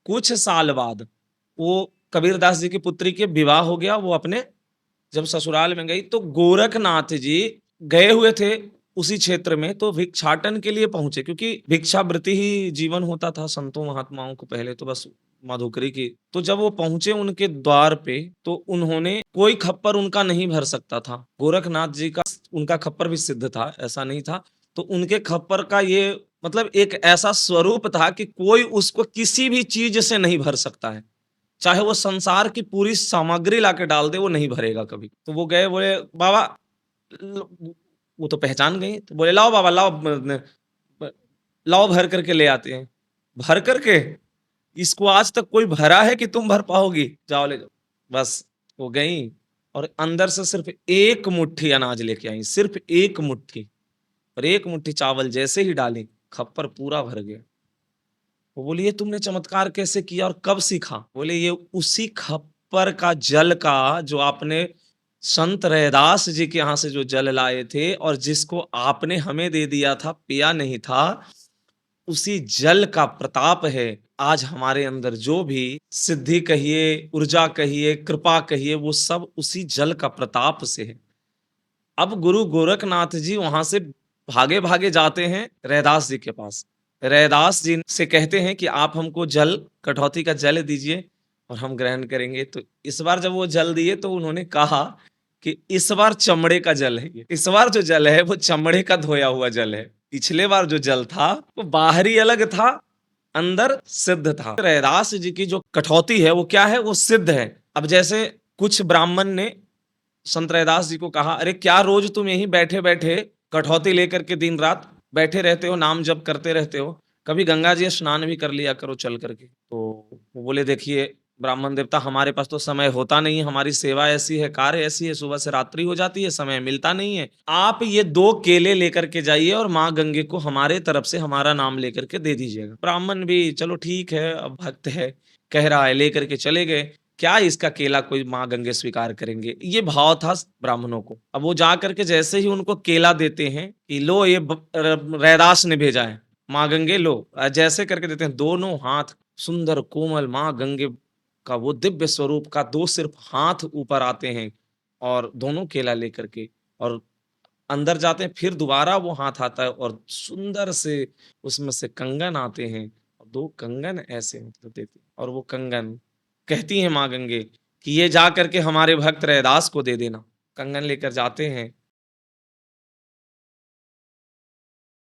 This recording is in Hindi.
कुछ साल बाद वो कबीरदास जी की पुत्री के विवाह हो गया। वो अपने जब ससुराल में गई तो गोरखनाथ जी गए हुए थे उसी क्षेत्र में, तो भिक्षाटन के लिए पहुंचे, क्योंकि भिक्षावृत्ति ही जीवन होता था संतों महात्माओं को पहले तो, बस माधुकरी की। तो जब वो पहुंचे उनके द्वार पे, तो उन्होंने कोई खप्पर उनका नहीं भर सकता था। गोरखनाथ जी का उनका खप्पर भी सिद्ध था, ऐसा नहीं था। तो उनके खप्पर का ये मतलब एक ऐसा स्वरूप था कि कोई उसको किसी भी चीज से नहीं भर सकता है, चाहे वो संसार की पूरी सामग्री लाके डाल दे, वो नहीं भरेगा कभी। तो वो गए, बोले बाबा, वो तो पहचान गई, तो बोले लाओ बाबा लाओ, लाओ भर करके ले आते हैं। भर करके, इसको आज तक कोई भरा है कि तुम भर पाओगी, जाओ ले जाओ। बस वो गई और अंदर से सिर्फ एक मुट्ठी अनाज लेके आई, सिर्फ एक मुट्ठी, और एक मुट्ठी चावल जैसे ही डाली, खप्पर पूरा भर गया। वो बोली ये तुमने चमत्कार कैसे किया और कब सीखा? बोले ये उसी खप्पर का जल का जो आपने संत रैदास जी के यहाँ से जो जल लाए थे और जिसको आपने हमें दे दिया था, पिया नहीं था, उसी जल का प्रताप है। आज हमारे अंदर जो भी सिद्धि कहिए, ऊर्जा कहिए, कृपा कहिए, वो सब उसी जल का प्रताप से है। अब गुरु गोरखनाथ जी वहां से भागे भागे जाते हैं रैदास जी के पास। रैदास जी से कहते हैं कि आप हमको जल, कटौती का जल दीजिए और हम ग्रहण करेंगे। तो इस बार जब वो जल दिए तो उन्होंने कहा कि इस बार चमड़े का जल है, ये इस बार जो जल है वो चमड़े का धोया हुआ जल है। पिछले बार जो जल था वो बाहरी अलग था, अंदर सिद्ध था। रैदास जी की जो कठौती है वो क्या है? वो सिद्ध है। अब जैसे कुछ ब्राह्मण ने संत रैदास जी को कहा, अरे क्या रोज तुम यहीं बैठे बैठे कठौती लेकर के दिन रात बैठे रहते हो, नाम जप करते रहते हो, कभी गंगा जी स्नान भी कर लिया करो चल करके। तो वो बोले देखिए ब्राह्मण देवता, हमारे पास तो समय होता नहीं है, हमारी सेवा ऐसी है, कार्य ऐसी है, सुबह से रात्रि हो जाती है, समय मिलता नहीं है। आप ये 2 केले लेकर के जाइए और माँ गंगे को हमारे तरफ से हमारा नाम लेकर के दे दीजिएगा। ब्राह्मण भी चलो ठीक है, अब भक्त है, कह रहा है, लेकर के चले गए। क्या इसका केला कोई माँ गंगे स्वीकार करेंगे, ये भाव था ब्राह्मणों को। अब वो जा करके जैसे ही उनको केला देते हैं कि लो ये रैदास ने भेजा है, माँ गंगे लो, जैसे करके देते हैं, दोनों हाथ सुंदर कोमल माँ गंगे का वो दिव्य स्वरूप का 2 सिर्फ हाथ ऊपर आते हैं और दोनों केला लेकर के और अंदर जाते हैं। फिर दोबारा वो हाथ आता है और सुंदर से उसमें से कंगन आते हैं, और 2 कंगन ऐसे मतलब देते हैं। और वो कंगन कहती है माँ गंगे कि ये जा करके हमारे भक्त रैदास को दे देना। कंगन लेकर जाते हैं